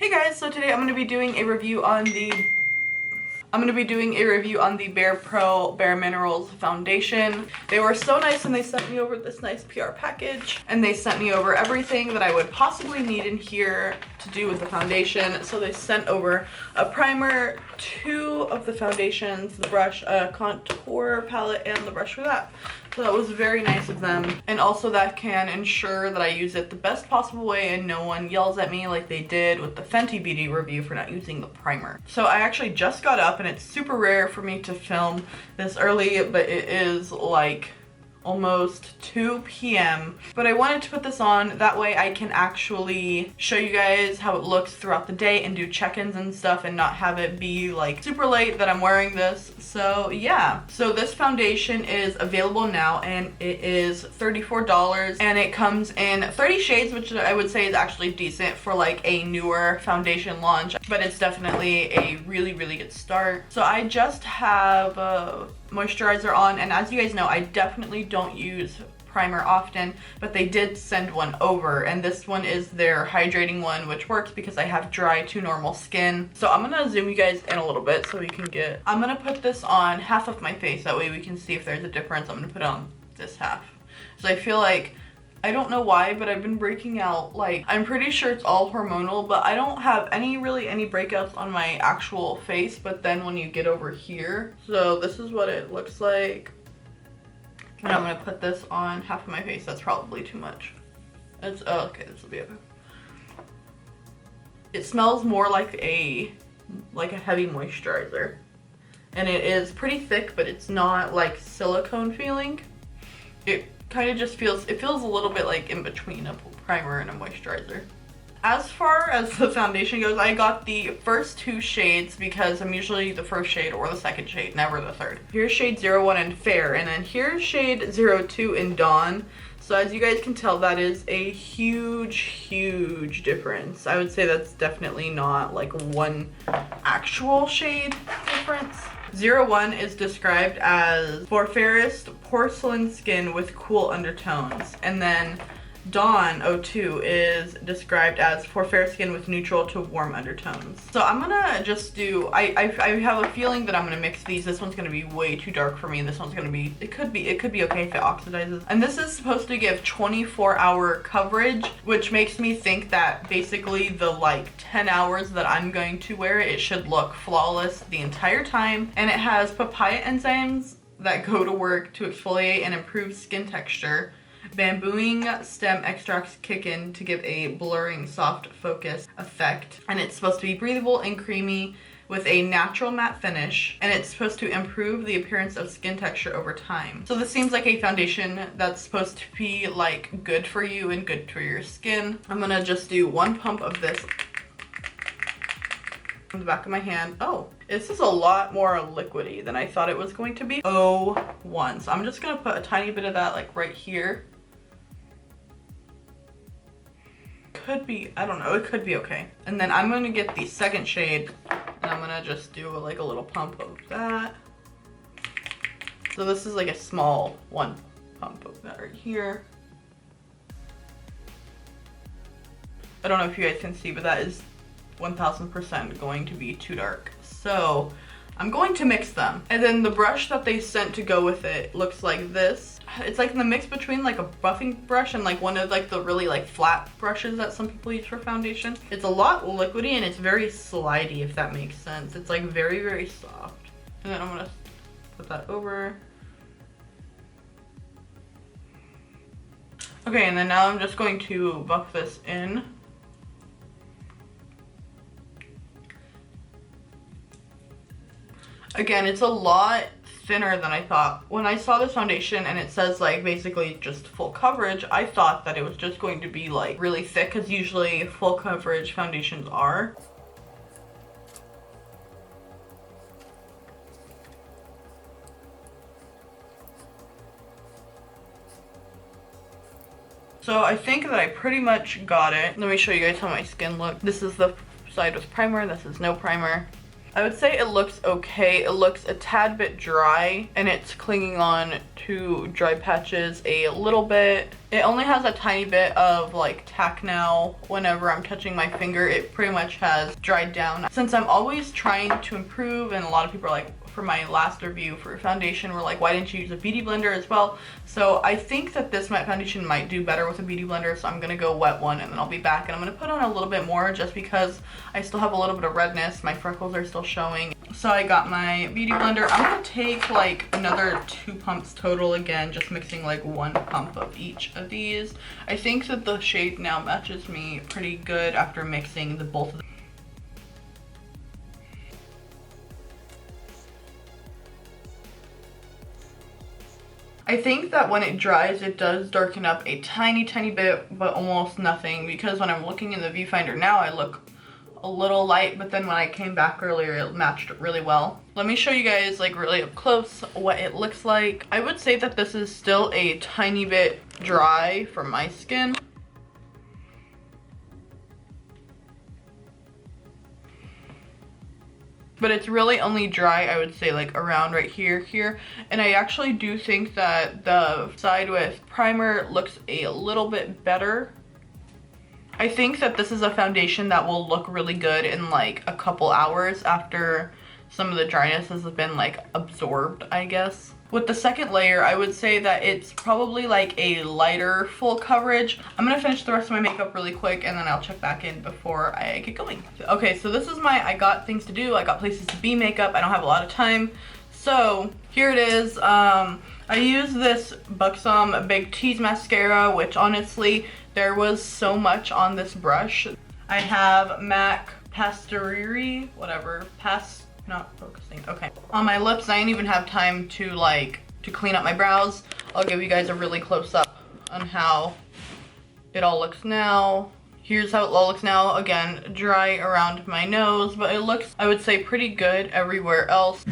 Hey guys, so today I'm going to be doing a review on the BarePRO BareMinerals foundation. They were so nice and they sent me over this nice PR package and they sent me over everything that I would possibly need in here to do with the foundation. So they sent over a primer, 2 of the foundations, the brush, a contour palette, and the brush for that. So that was very nice of them. And also that can ensure that I use it the best possible way and no one yells at me like they did with the Fenty Beauty review for not using the primer. So I actually just got up and it's super rare for me to film this early, but it is like almost 2 p.m. But I wanted to put this on, that way I can actually show you guys how it looks throughout the day and do check-ins and stuff and not have it be like super late that I'm wearing this. So yeah, so this foundation is available now and it is $34 and it comes in 30 shades, which I would say is actually decent for like a newer foundation launch, but it's definitely a really good start. So I just have moisturizer on, and as you guys know, I definitely don't use primer often, but they did send one over, and this one is their hydrating one, which works because I have dry to normal skin. So I'm gonna zoom you guys in a little bit so we can get, I'm gonna put this on half of my face, that way we can see if there's a difference. I'm gonna put it on this half. So I feel like, I don't know why, but I've been breaking out, like, I'm pretty sure it's all hormonal, but I don't have any breakouts on my actual face, but then when you get over here, so this is what it looks like. And I'm gonna put this on half of my face. That's probably too much. It's, oh, okay, this will be okay. It smells more like a heavy moisturizer. And it is pretty thick, but it's not like silicone feeling. It kind of just feels, it feels a little bit like in between a primer and a moisturizer. As far as the foundation goes, I got the first 2 shades because I'm usually the first shade or the second shade, never the third. Here's shade 01 in Fair, and then here's shade 02 in Dawn. So as you guys can tell, that is a huge difference. I would say that's definitely not like one actual shade difference. 01 is described as for fairest porcelain skin with cool undertones, and then Dawn 02 is described as for fair skin with neutral to warm undertones. So I'm gonna just do, I have a feeling that I'm gonna mix these. This one's gonna be way too dark for me, and this one's gonna be, it could be okay if it oxidizes. And this is supposed to give 24-hour coverage, which makes me think that basically the like 10 hours that I'm going to wear it, it should look flawless the entire time. And it has papaya enzymes that go to work to exfoliate and improve skin texture. Bambooing stem extracts kick in to give a blurring soft focus effect, and it's supposed to be breathable and creamy with a natural matte finish, and it's supposed to improve the appearance of skin texture over time. So this seems like a foundation that's supposed to be like good for you and good for your skin. I'm gonna just do 1 pump of this on the back of my hand. Oh, this is a lot more liquidy than I thought it was going to be. 01. So I'm just gonna put a tiny bit of that like right here. Could be, I don't know, it could be okay. And then I'm gonna get the second shade and I'm gonna just do like a little pump of that. So this is like a small 1 pump of that right here. I don't know if you guys can see, but that is 1000% going to be too dark. So I'm going to mix them. And then the brush that they sent to go with it looks like this. It's like in the mix between like a buffing brush and like one of like the really like flat brushes that some people use for foundation. It's a lot liquidy and it's very slidey, if that makes sense. It's like very soft. And then I'm gonna put that over. Okay, and then now I'm just going to buff this in. Again, it's a lot thinner than I thought. When I saw this foundation and it says like basically just full coverage, I thought that it was just going to be like really thick, because usually full coverage foundations are. So I think that I pretty much got it. Let me show you guys how my skin looks. This is the side with primer, this is no primer. I would say it looks okay. It looks a tad bit dry and it's clinging on to dry patches a little bit. It only has a tiny bit of like tack now. Whenever I'm touching my finger, it pretty much has dried down. Since I'm always trying to improve, and a lot of people are like, for my last review for foundation, were like, why didn't you use a beauty blender as well? So I think that this matte foundation might do better with a beauty blender, so I'm gonna go wet one and then I'll be back, and I'm gonna put on a little bit more just because I still have a little bit of redness. My freckles are still showing. So I got my beauty blender. I'm gonna take like another 2 pumps total, again just mixing like 1 pump of each of these. I think that the shade now matches me pretty good after mixing the both of them. I think that when it dries, it does darken up a tiny bit, but almost nothing, because when I'm looking in the viewfinder now, I look a little light, but then when I came back earlier, it matched really well. Let me show you guys like really up close what it looks like. I would say that this is still a tiny bit dry for my skin. But it's really only dry, I would say, like around right here. And I actually do think that the side with primer looks a little bit better. I think that this is a foundation that will look really good in like a couple hours after some of the dryness has been like absorbed, I guess. With the second layer, I would say that it's probably like a lighter full coverage. I'm gonna finish the rest of my makeup really quick and then I'll check back in before I get going. Okay, so this is my I got things to do, I got places to be makeup. I don't have a lot of time. So here it is. I use this Buxom Big Tease mascara, which honestly, there was so much on this brush. I have MAC Pastoriri, whatever, not focusing, okay. On my lips, I didn't even have time to clean up my brows. I'll give you guys a really close up on how it all looks now. Here's how it all looks now. Again, dry around my nose, but it looks, I would say, pretty good everywhere else.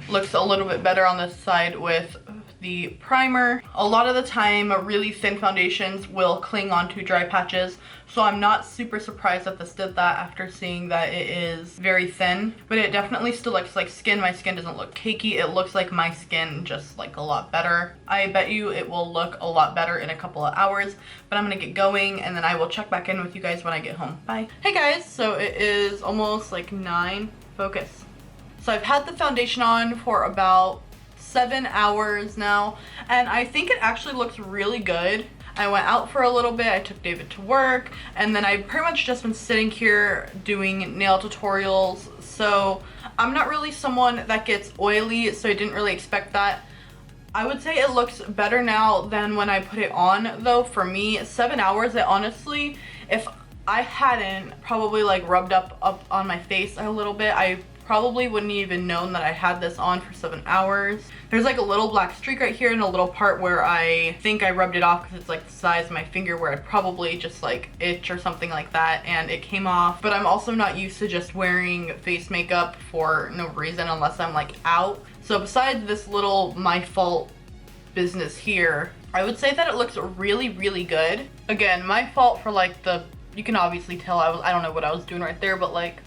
Looks a little bit better on this side with the primer. A lot of the time, really thin foundations will cling onto dry patches, so I'm not super surprised that this did that after seeing that it is very thin, but it definitely still looks like skin. My skin doesn't look cakey. It looks like my skin, just like a lot better. I bet you it will look a lot better in a couple of hours, but I'm gonna get going and then I will check back in with you guys when I get home. Bye. Hey guys, so it is almost like 9, focus. So I've had the foundation on for about 7 hours now, and I think it actually looks really good. I went out for a little bit, I took David to work, and then I've pretty much just been sitting here doing nail tutorials, so I'm not really someone that gets oily, so I didn't really expect that. I would say it looks better now than when I put it on, though. For me, 7 hours, it honestly, if I hadn't probably like rubbed up on my face a little bit, I probably wouldn't even known that I had this on for 7 hours. There's like a little black streak right here and a little part where I think I rubbed it off because it's like the size of my finger, where I probably just like itch or something like that, and it came off. But I'm also not used to just wearing face makeup for no reason unless I'm like out. So besides this little my fault business here, I would say that it looks really good. Again, my fault for like the, you can obviously tell I don't know what I was doing right there, but like,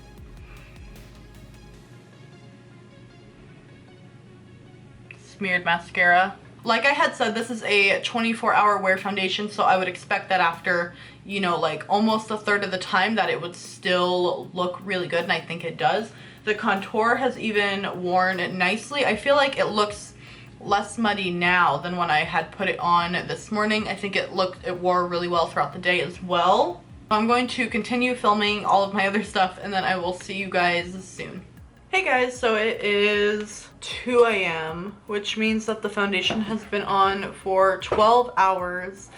smeared mascara. Like I had said, this is a 24-hour wear foundation, so I would expect that after, you know, like almost a third of the time that it would still look really good, and I think it does. The contour has even worn nicely. I feel like it looks less muddy now than when I had put it on this morning. I think it wore really well throughout the day as well. I'm going to continue filming all of my other stuff, and then I will see you guys soon. Hey guys, so it is 2 a.m., which means that the foundation has been on for 12 hours.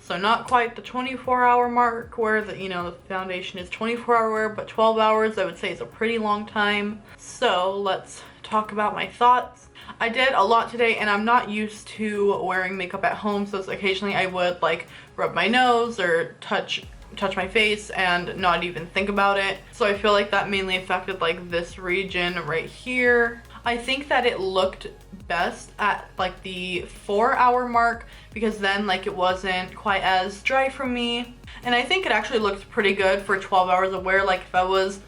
So not quite the 24-hour mark where the, you know, the foundation is 24-hour, but 12 hours I would say is a pretty long time. So let's talk about my thoughts. I did a lot today, and I'm not used to wearing makeup at home, so occasionally I would like rub my nose or touch my face and not even think about it. So I feel like that mainly affected like this region right here. I think that it looked best at like the 4-hour mark, because then like it wasn't quite as dry for me. And I think it actually looks pretty good for 12 hours of wear. Like if I was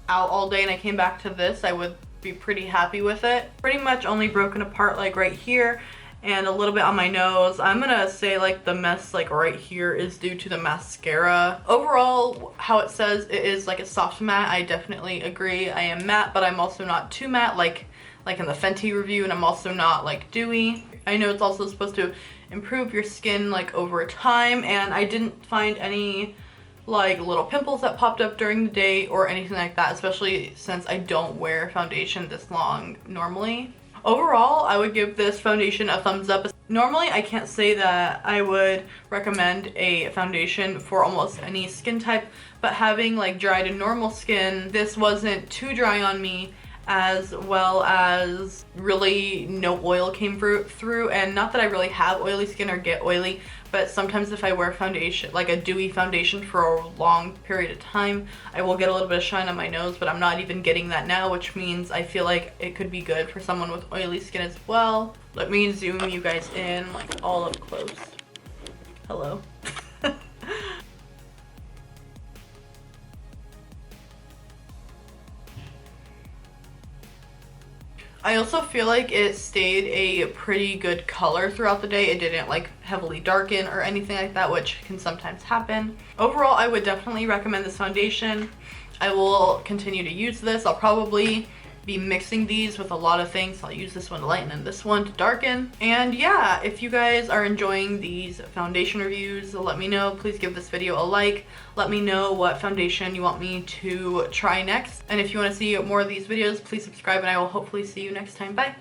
out all day and I came back to this, I would be pretty happy with it. Pretty much only broken apart like right here and a little bit on my nose. I'm gonna say like the mess like right here is due to the mascara. Overall, how it says it is like a soft matte, I definitely agree. I am matte, but I'm also not too matte like in the Fenty review, and I'm also not like dewy. I know it's also supposed to improve your skin like over time, and I didn't find any like little pimples that popped up during the day or anything like that, especially since I don't wear foundation this long normally. Overall, I would give this foundation a thumbs up. Normally, I can't say that I would recommend a foundation for almost any skin type, but having like dry to normal skin, this wasn't too dry on me, as well as really no oil came through. And not that I really have oily skin or get oily, but sometimes if I wear foundation, like a dewy foundation for a long period of time, I will get a little bit of shine on my nose, but I'm not even getting that now, which means I feel like it could be good for someone with oily skin as well. Let me zoom you guys in like all up close. Hello. I also feel like it stayed a pretty good color throughout the day. It didn't like heavily darken or anything like that, which can sometimes happen. Overall, I would definitely recommend this foundation. I will continue to use this. I'll probably be mixing these with a lot of things. I'll use this one to lighten and this one to darken. And yeah, if you guys are enjoying these foundation reviews, let me know. Please give this video a like. Let me know what foundation you want me to try next. And if you want to see more of these videos, please subscribe, and I will hopefully see you next time. Bye!